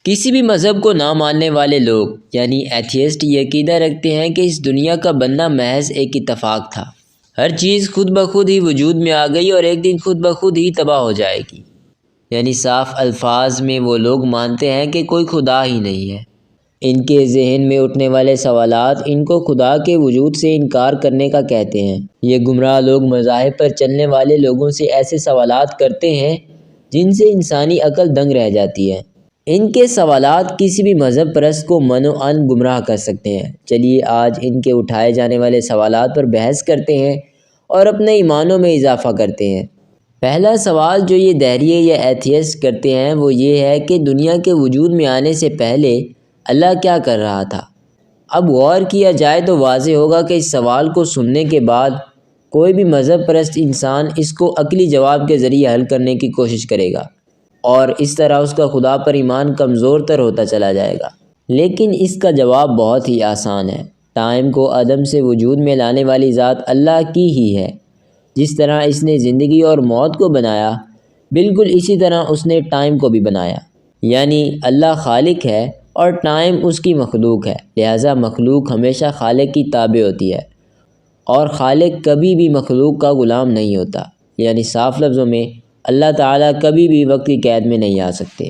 کسی بھی مذہب کو نہ ماننے والے لوگ یعنی ایتھیسٹ یہ عقیدہ رکھتے ہیں کہ اس دنیا کا بننا محض ایک اتفاق تھا۔ ہر چیز خود بخود ہی وجود میں آ گئی اور ایک دن خود بخود ہی تباہ ہو جائے گی۔ یعنی صاف الفاظ میں وہ لوگ مانتے ہیں کہ کوئی خدا ہی نہیں ہے۔ ان کے ذہن میں اٹھنے والے سوالات ان کو خدا کے وجود سے انکار کرنے کا کہتے ہیں۔ یہ گمراہ لوگ مذاہب پر چلنے والے لوگوں سے ایسے سوالات کرتے ہیں جن سے انسانی عقل دنگ رہ جاتی ہے۔ ان کے سوالات کسی بھی مذہب پرست کو من و عن گمراہ کر سکتے ہیں۔ چلیے آج ان کے اٹھائے جانے والے سوالات پر بحث کرتے ہیں اور اپنے ایمانوں میں اضافہ کرتے ہیں۔ پہلا سوال جو یہ دہریے یا ایتھیسٹ کرتے ہیں وہ یہ ہے کہ دنیا کے وجود میں آنے سے پہلے اللہ کیا کر رہا تھا؟ اب غور کیا جائے تو واضح ہوگا کہ اس سوال کو سننے کے بعد کوئی بھی مذہب پرست انسان اس کو عقلی جواب کے ذریعے حل کرنے کی کوشش کرے گا اور اس طرح اس کا خدا پر ایمان کمزور تر ہوتا چلا جائے گا۔ لیکن اس کا جواب بہت ہی آسان ہے۔ ٹائم کو عدم سے وجود میں لانے والی ذات اللہ کی ہی ہے۔ جس طرح اس نے زندگی اور موت کو بنایا، بالکل اسی طرح اس نے ٹائم کو بھی بنایا۔ یعنی اللہ خالق ہے اور ٹائم اس کی مخلوق ہے، لہٰذا مخلوق ہمیشہ خالق کی تابع ہوتی ہے اور خالق کبھی بھی مخلوق کا غلام نہیں ہوتا۔ یعنی صاف لفظوں میں اللہ تعالیٰ کبھی بھی وقت کی قید میں نہیں آ سکتے۔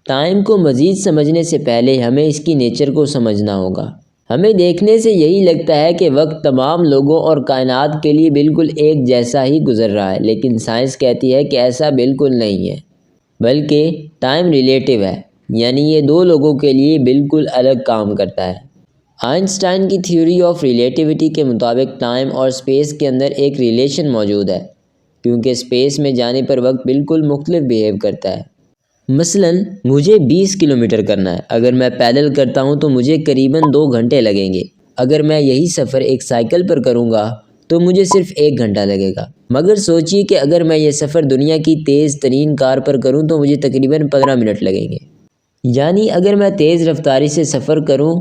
ٹائم کو مزید سمجھنے سے پہلے ہمیں اس کی نیچر کو سمجھنا ہوگا۔ ہمیں دیکھنے سے یہی لگتا ہے کہ وقت تمام لوگوں اور کائنات کے لیے بالکل ایک جیسا ہی گزر رہا ہے، لیکن سائنس کہتی ہے کہ ایسا بالکل نہیں ہے، بلکہ ٹائم ریلیٹیو ہے، یعنی یہ دو لوگوں کے لیے بالکل الگ کام کرتا ہے۔ آئنسٹائن کی تھیوری آف ریلیٹیوٹی کے مطابق ٹائم اور اسپیس کے اندر ایک ریلیشن موجود ہے، کیونکہ اسپیس میں جانے پر وقت بالکل مختلف بیہیو کرتا ہے۔ مثلاً مجھے 20 کلومیٹر کرنا ہے، اگر میں پیدل کرتا ہوں تو مجھے قریباً 2 گھنٹے لگیں گے۔ اگر میں یہی سفر ایک سائیکل پر کروں گا تو مجھے صرف 1 گھنٹہ لگے گا۔ مگر سوچئے کہ اگر میں یہ سفر دنیا کی تیز ترین کار پر کروں تو مجھے تقریباً 15 منٹ لگیں گے۔ یعنی اگر میں تیز رفتاری سے سفر کروں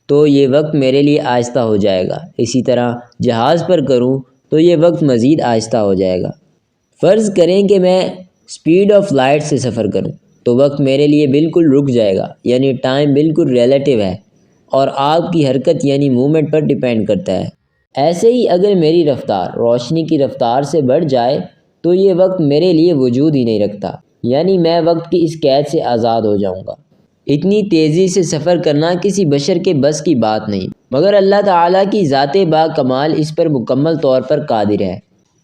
تو یہ وقت میرے لیے آہستہ ہو جائے گا، اسی طرح جہاز پر کروں تو یہ وقت مزید آہستہ ہو جائے گا۔ فرض کریں کہ میں سپیڈ آف لائٹ سے سفر کروں تو وقت میرے لیے بالکل رک جائے گا، یعنی ٹائم بالکل ریلیٹیو ہے اور آپ کی حرکت یعنی موومنٹ پر ڈیپینڈ کرتا ہے۔ ایسے ہی اگر میری رفتار روشنی کی رفتار سے بڑھ جائے تو یہ وقت میرے لیے وجود ہی نہیں رکھتا، یعنی میں وقت کی اس قید سے آزاد ہو جاؤں گا۔ اتنی تیزی سے سفر کرنا کسی بشر کے بس کی بات نہیں، مگر اللہ تعالیٰ کی ذات با کمال اس پر مکمل طور پر قادر ہے۔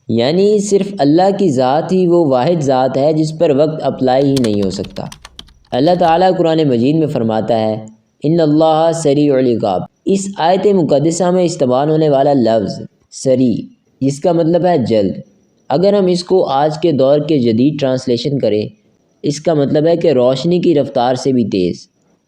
یعنی صرف اللہ کی ذات ہی وہ واحد ذات ہے جس پر وقت اپلائی ہی نہیں ہو سکتا۔ اللہ تعالیٰ قرآن مجید میں فرماتا ہے ان اللہ سریع العقاب۔ اس آیت مقدسہ میں استعمال ہونے والا لفظ سریع جس کا مطلب ہے جلد، اگر ہم اس کو آج کے دور کے جدید ٹرانسلیشن کریں، اس کا مطلب ہے کہ روشنی کی رفتار سے بھی تیز۔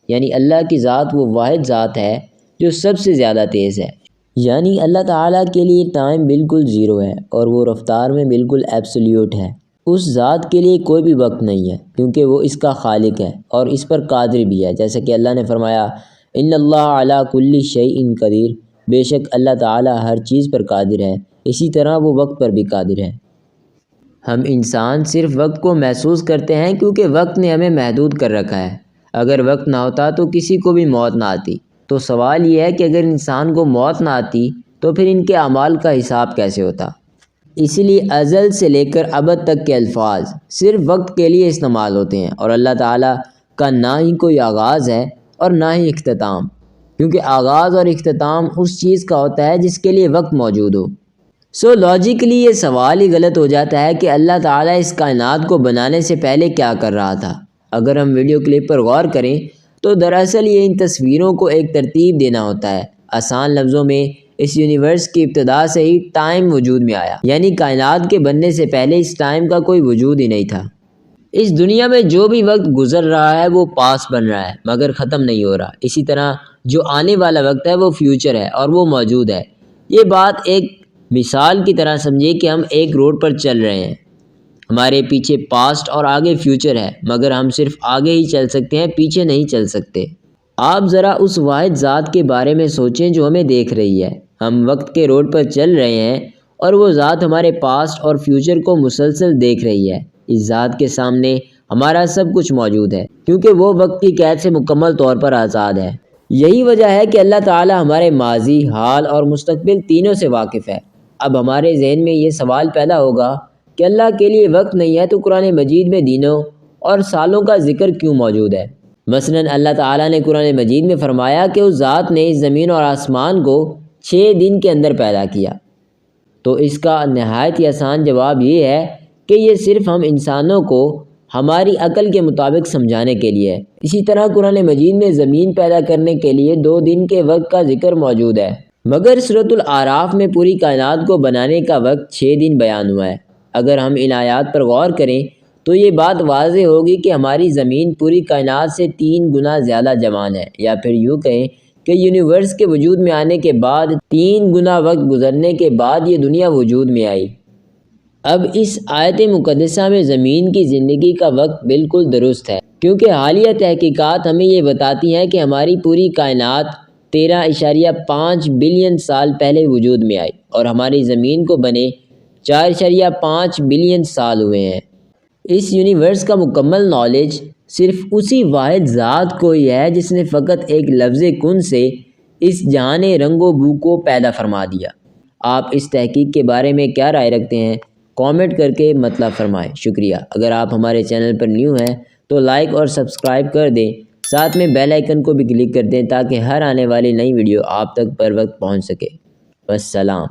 یعنی اللہ کی ذات وہ واحد ذات ہے جو سب سے زیادہ تیز ہے۔ یعنی اللہ تعالیٰ کے لیے ٹائم بالکل زیرو ہے اور وہ رفتار میں بالکل ایبسلیوٹ ہے۔ اس ذات کے لیے کوئی بھی وقت نہیں ہے کیونکہ وہ اس کا خالق ہے اور اس پر قادر بھی ہے، جیسا کہ اللہ نے فرمایا ان اللہ علی کل شیء قدیر، بے شک اللہ تعالیٰ ہر چیز پر قادر ہے، اسی طرح وہ وقت پر بھی قادر ہے۔ ہم انسان صرف وقت کو محسوس کرتے ہیں کیونکہ وقت نے ہمیں محدود کر رکھا ہے۔ اگر وقت نہ ہوتا تو کسی کو بھی موت نہ آتی۔ تو سوال یہ ہے کہ اگر انسان کو موت نہ آتی تو پھر ان کے اعمال کا حساب کیسے ہوتا؟ اس لیے ازل سے لے کر ابد تک کے الفاظ صرف وقت کے لیے استعمال ہوتے ہیں اور اللہ تعالیٰ کا نہ ہی کوئی آغاز ہے اور نہ ہی اختتام، کیونکہ آغاز اور اختتام اس چیز کا ہوتا ہے جس کے لیے وقت موجود ہو۔ سو لاجیکلی یہ سوال ہی غلط ہو جاتا ہے کہ اللہ تعالیٰ اس کائنات کو بنانے سے پہلے کیا کر رہا تھا۔ اگر ہم ویڈیو کلپ پر غور کریں تو دراصل یہ ان تصویروں کو ایک ترتیب دینا ہوتا ہے۔ آسان لفظوں میں اس یونیورس کی ابتدا سے ہی ٹائم وجود میں آیا، یعنی کائنات کے بننے سے پہلے اس ٹائم کا کوئی وجود ہی نہیں تھا۔ اس دنیا میں جو بھی وقت گزر رہا ہے وہ پاس بن رہا ہے مگر ختم نہیں ہو رہا، اسی طرح جو آنے والا وقت ہے وہ فیوچر ہے اور وہ موجود ہے۔ یہ بات ایک مثال کی طرح سمجھے کہ ہم ایک روڈ پر چل رہے ہیں، ہمارے پیچھے پاسٹ اور آگے فیوچر ہے، مگر ہم صرف آگے ہی چل سکتے ہیں، پیچھے نہیں چل سکتے۔ آپ ذرا اس واحد ذات کے بارے میں سوچیں جو ہمیں دیکھ رہی ہے۔ ہم وقت کے روڈ پر چل رہے ہیں اور وہ ذات ہمارے پاسٹ اور فیوچر کو مسلسل دیکھ رہی ہے۔ اس ذات کے سامنے ہمارا سب کچھ موجود ہے، کیونکہ وہ وقت کی قید سے مکمل طور پر آزاد ہے۔ یہی وجہ ہے کہ اللہ تعالی ہمارے ماضی، حال اور مستقبل تینوں سے واقف ہے۔ اب ہمارے ذہن میں یہ سوال پیدا ہوگا کہ اللہ کے لیے وقت نہیں ہے تو قرآن مجید میں دنوں اور سالوں کا ذکر کیوں موجود ہے؟ مثلاً اللہ تعالیٰ نے قرآن مجید میں فرمایا کہ اس ذات نے اس زمین اور آسمان کو 6 دن کے اندر پیدا کیا۔ تو اس کا نہایت ہی آسان جواب یہ ہے کہ یہ صرف ہم انسانوں کو ہماری عقل کے مطابق سمجھانے کے لیے ہے۔ اسی طرح قرآن مجید میں زمین پیدا کرنے کے لیے 2 دن کے وقت کا ذکر موجود ہے، مگر سورۃ الاعراف میں پوری کائنات کو بنانے کا وقت 6 دن بیان ہوا ہے۔ اگر ہم ان آیات پر غور کریں تو یہ بات واضح ہوگی کہ ہماری زمین پوری کائنات سے 3 گنا زیادہ جوان ہے، یا پھر یوں کہیں کہ یونیورس کے وجود میں آنے کے بعد 3 گنا وقت گزرنے کے بعد یہ دنیا وجود میں آئی۔ اب اس آیت مقدسہ میں زمین کی زندگی کا وقت بالکل درست ہے، کیونکہ حالیہ تحقیقات ہمیں یہ بتاتی ہیں کہ ہماری پوری کائنات 13.5 بلین سال پہلے وجود میں آئی اور ہماری زمین کو بنے 4.5 بلین سال ہوئے ہیں۔ اس یونیورس کا مکمل نالج صرف اسی واحد ذات کو ہی ہے جس نے فقط ایک لفظ کن سے اس جہان رنگ و بو کو پیدا فرما دیا۔ آپ اس تحقیق کے بارے میں کیا رائے رکھتے ہیں؟ کامنٹ کر کے مطلب فرمائیں۔ شکریہ۔ اگر آپ ہمارے چینل پر نیو ہیں تو لائک اور سبسکرائب کر دیں، ساتھ میں بیل آئیکن کو بھی کلک کر دیں تاکہ ہر آنے والی نئی ویڈیو آپ تک پر وقت پہنچ سکے۔ والسلام۔